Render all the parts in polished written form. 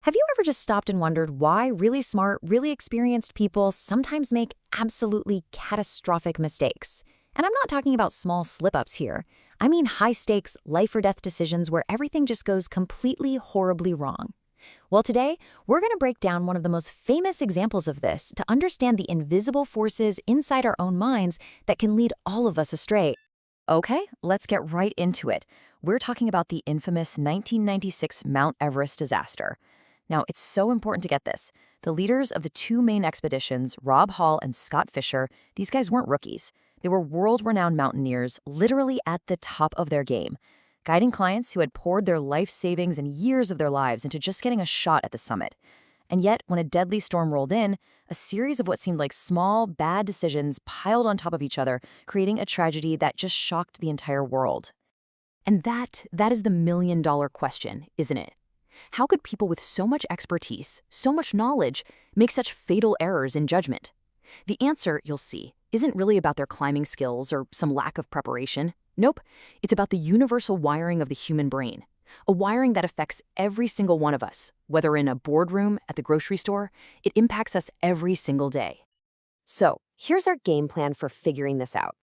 Have you ever just stopped and wondered why really smart, really experienced people sometimes make absolutely catastrophic mistakes? And I'm not talking about small slip-ups here. I mean high-stakes, life-or-death decisions where everything just goes completely horribly wrong. Well, today, we're going to break down one of the most famous examples of this to understand the invisible forces inside our own minds that can lead all of us astray. Okay, let's get right into it. We're talking about the infamous 1996 Mount Everest disaster. Now, it's so important to get this. The leaders of the two main expeditions, Rob Hall and Scott Fisher, these guys weren't rookies. They were world-renowned mountaineers, literally at the top of their game, guiding clients who had poured their life savings and years of their lives into just getting a shot at the summit. And yet, when a deadly storm rolled in, a series of what seemed like small, bad decisions piled on top of each other, creating a tragedy that just shocked the entire world. And that is the million-dollar question, isn't it? How could people with so much expertise, so much knowledge, make such fatal errors in judgment? The answer, you'll see, isn't really about their climbing skills or some lack of preparation. Nope, it's about the universal wiring of the human brain. A wiring that affects every single one of us, whether in a boardroom, at the grocery store, it impacts us every single day. So, here's our game plan for figuring this out.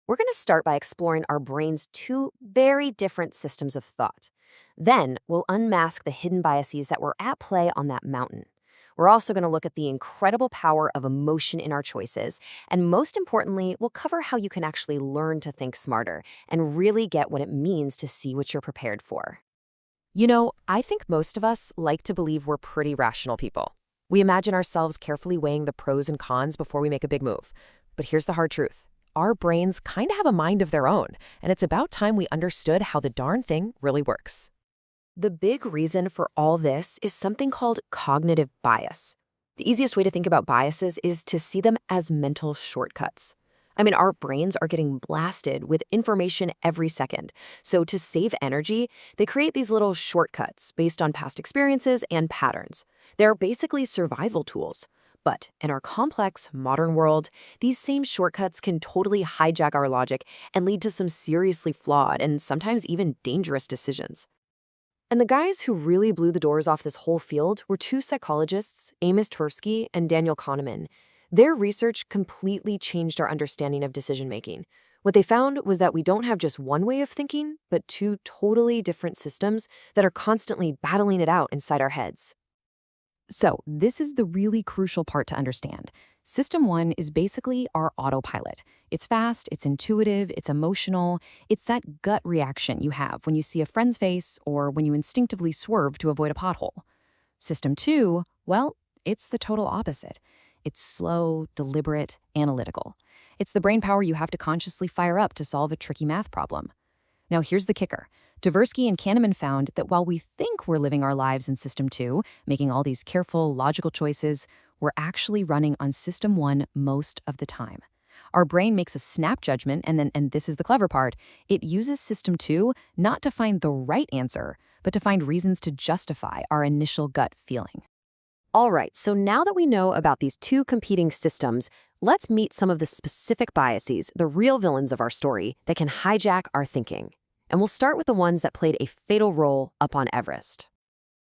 We're going to start by exploring our brain's two very different systems of thought. Then, we'll unmask the hidden biases that were at play on that mountain. We're also going to look at the incredible power of emotion in our choices, and most importantly, we'll cover how you can actually learn to think smarter and really get what it means to see what you're prepared for. You know, I think most of us like to believe we're pretty rational people. We imagine ourselves carefully weighing the pros and cons before we make a big move. But here's the hard truth. Our brains kind of have a mind of their own, and it's about time we understood how the darn thing really works. The big reason for all this is something called cognitive bias. The easiest way to think about biases is to see them as mental shortcuts. I mean, our brains are getting blasted with information every second. So to save energy, they create these little shortcuts based on past experiences and patterns. They're basically survival tools. But in our complex, modern world, these same shortcuts can totally hijack our logic and lead to some seriously flawed and sometimes even dangerous decisions. And the guys who really blew the doors off this whole field were two psychologists, Amos Tversky and Daniel Kahneman. Their research completely changed our understanding of decision-making. What they found was that we don't have just one way of thinking, but two totally different systems that are constantly battling it out inside our heads. So, this is the really crucial part to understand. System 1 is basically our autopilot. It's fast, it's intuitive, it's emotional. It's that gut reaction you have when you see a friend's face or when you instinctively swerve to avoid a pothole. System 2, well, it's the total opposite. It's slow, deliberate, analytical. It's the brain power you have to consciously fire up to solve a tricky math problem. Now, here's the kicker. Tversky and Kahneman found that while we think we're living our lives in System 2, making all these careful, logical choices, we're actually running on System 1 most of the time. Our brain makes a snap judgment, and this is the clever part, it uses System 2 not to find the right answer, but to find reasons to justify our initial gut feeling. All right, so now that we know about these two competing systems, let's meet some of the specific biases, the real villains of our story, that can hijack our thinking. And we'll start with the ones that played a fatal role up on Everest.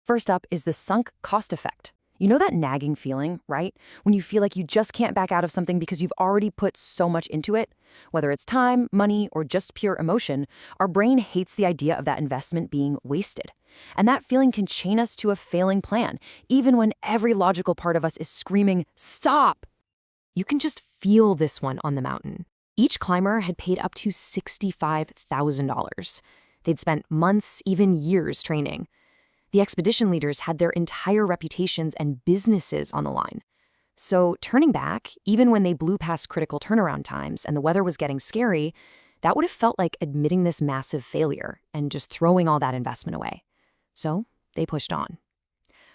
First up is the sunk cost effect. You know that nagging feeling, right? When you feel like you just can't back out of something because you've already put so much into it? Whether it's time, money, or just pure emotion, our brain hates the idea of that investment being wasted. And that feeling can chain us to a failing plan, even when every logical part of us is screaming, "Stop!" You can just feel this one on the mountain. Each climber had paid up to $65,000. They'd spent months, even years training. The expedition leaders had their entire reputations and businesses on the line. So turning back, even when they blew past critical turnaround times and the weather was getting scary, that would have felt like admitting this massive failure and just throwing all that investment away. So they pushed on.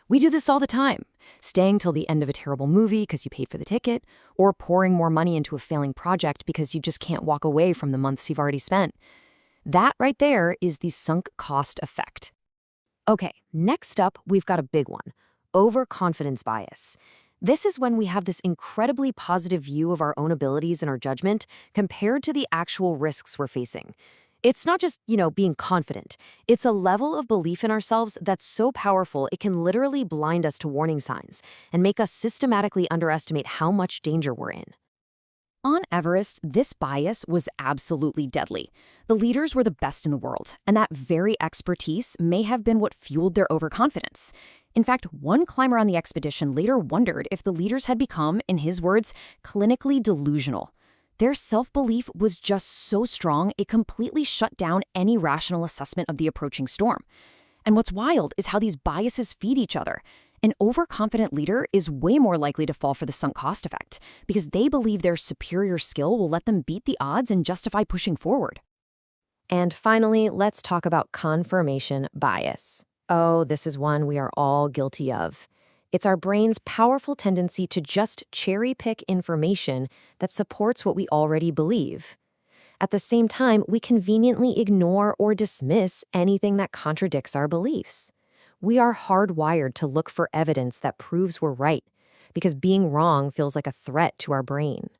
We do this all the time, staying till the end of a terrible movie because you paid for the ticket, or pouring more money into a failing project because you just can't walk away from the months you've already spent. That right there is the sunk cost effect. Okay, next up, we've got a big one, overconfidence bias. This is when we have this incredibly positive view of our own abilities and our judgment compared to the actual risks we're facing. It's not just, being confident. It's a level of belief in ourselves that's so powerful it can literally blind us to warning signs and make us systematically underestimate how much danger we're in. On Everest, this bias was absolutely deadly. The leaders were the best in the world, and that very expertise may have been what fueled their overconfidence. In fact, one climber on the expedition later wondered if the leaders had become, in his words, clinically delusional. Their self-belief was just so strong it completely shut down any rational assessment of the approaching storm. And what's wild is how these biases feed each other. An overconfident leader is way more likely to fall for the sunk cost effect because they believe their superior skill will let them beat the odds and justify pushing forward. And finally, let's talk about confirmation bias. Oh, this is one we are all guilty of. It's our brain's powerful tendency to just cherry-pick information that supports what we already believe. At the same time, we conveniently ignore or dismiss anything that contradicts our beliefs. We are hardwired to look for evidence that proves we're right, because being wrong feels like a threat to our brain.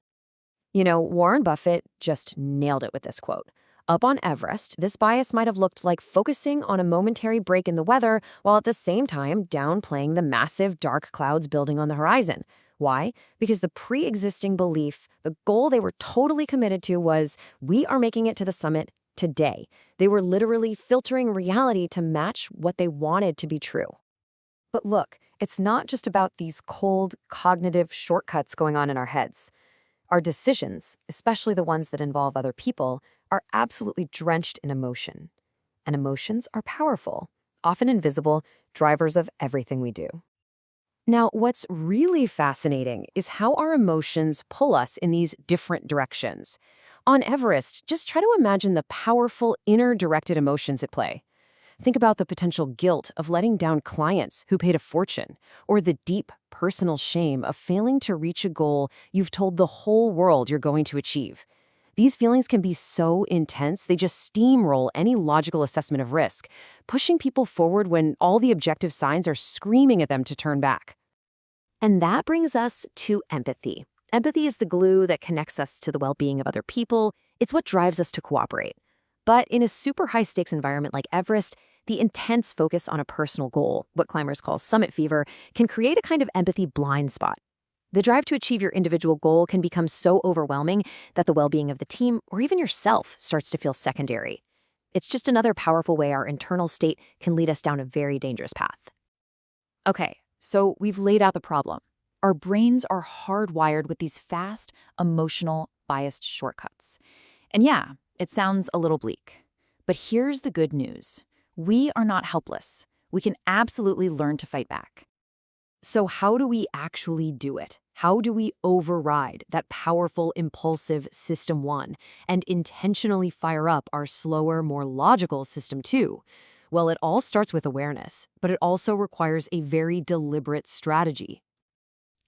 Warren Buffett just nailed it with this quote. Up on Everest, this bias might have looked like focusing on a momentary break in the weather while at the same time downplaying the massive dark clouds building on the horizon. Why? Because the pre-existing belief, the goal they were totally committed to was, we are making it to the summit today. They were literally filtering reality to match what they wanted to be true. But look, it's not just about these cold, cognitive shortcuts going on in our heads. Our decisions, especially the ones that involve other people, are absolutely drenched in emotion. And emotions are powerful, often invisible, drivers of everything we do. Now, what's really fascinating is how our emotions pull us in these different directions. On Everest, just try to imagine the powerful inner-directed emotions at play. Think about the potential guilt of letting down clients who paid a fortune, or the deep personal shame of failing to reach a goal you've told the whole world you're going to achieve. These feelings can be so intense, they just steamroll any logical assessment of risk, pushing people forward when all the objective signs are screaming at them to turn back. And that brings us to empathy. Empathy is the glue that connects us to the well-being of other people. It's what drives us to cooperate. But in a super high-stakes environment like Everest, the intense focus on a personal goal, what climbers call summit fever, can create a kind of empathy blind spot. The drive to achieve your individual goal can become so overwhelming that the well-being of the team, or even yourself, starts to feel secondary. It's just another powerful way our internal state can lead us down a very dangerous path. Okay, so we've laid out the problem. Our brains are hardwired with these fast, emotional, biased shortcuts. And yeah, it sounds a little bleak. But here's the good news. We are not helpless. We can absolutely learn to fight back. So how do we actually do it? How do we override that powerful, impulsive System 1 and intentionally fire up our slower, more logical System 2? Well, it all starts with awareness, but it also requires a very deliberate strategy.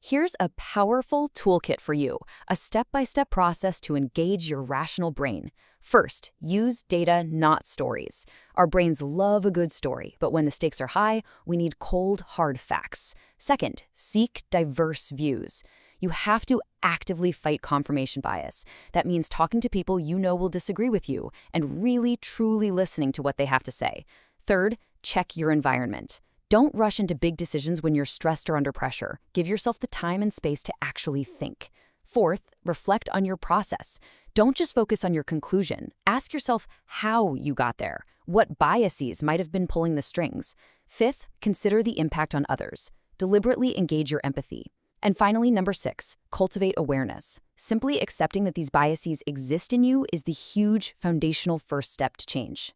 Here's a powerful toolkit for you, a step-by-step process to engage your rational brain. First, use data, not stories. Our brains love a good story, but when the stakes are high, we need cold, hard facts. Second, seek diverse views. You have to actively fight confirmation bias. That means talking to people you know will disagree with you and really, truly listening to what they have to say. Third, check your environment. Don't rush into big decisions when you're stressed or under pressure. Give yourself the time and space to actually think. Fourth, reflect on your process. Don't just focus on your conclusion. Ask yourself how you got there. What biases might have been pulling the strings? Fifth, consider the impact on others. Deliberately engage your empathy. And finally, number 6, cultivate awareness. Simply accepting that these biases exist in you is the huge foundational first step to change.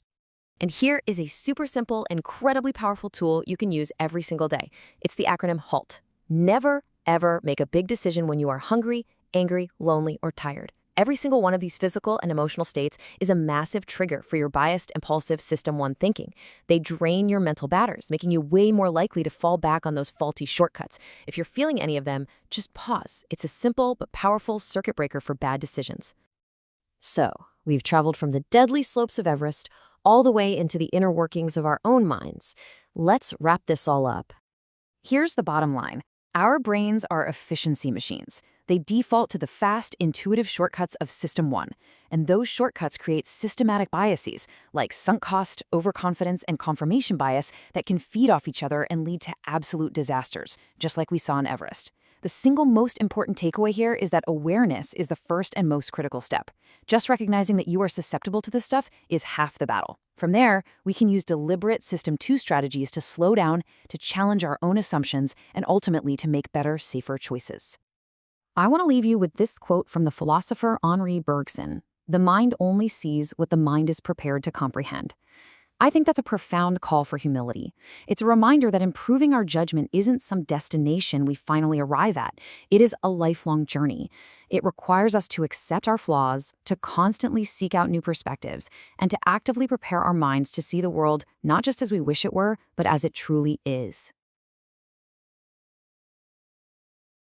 And here is a super simple, incredibly powerful tool you can use every single day. It's the acronym HALT. Never, ever make a big decision when you are hungry, angry, lonely, or tired. Every single one of these physical and emotional states is a massive trigger for your biased, impulsive System 1 thinking. They drain your mental batters, making you way more likely to fall back on those faulty shortcuts. If you're feeling any of them, just pause. It's a simple but powerful circuit breaker for bad decisions. So, we've traveled from the deadly slopes of Everest all the way into the inner workings of our own minds. Let's wrap this all up. Here's the bottom line. Our brains are efficiency machines. They default to the fast, intuitive shortcuts of System 1, and those shortcuts create systematic biases, like sunk cost, overconfidence, and confirmation bias that can feed off each other and lead to absolute disasters, just like we saw in Everest. The single most important takeaway here is that awareness is the first and most critical step. Just recognizing that you are susceptible to this stuff is half the battle. From there, we can use deliberate System 2 strategies to slow down, to challenge our own assumptions, and ultimately to make better, safer choices. I want to leave you with this quote from the philosopher Henri Bergson: "The mind only sees what the mind is prepared to comprehend." I think that's a profound call for humility. It's a reminder that improving our judgment isn't some destination we finally arrive at. It is a lifelong journey. It requires us to accept our flaws, to constantly seek out new perspectives, and to actively prepare our minds to see the world not just as we wish it were, but as it truly is.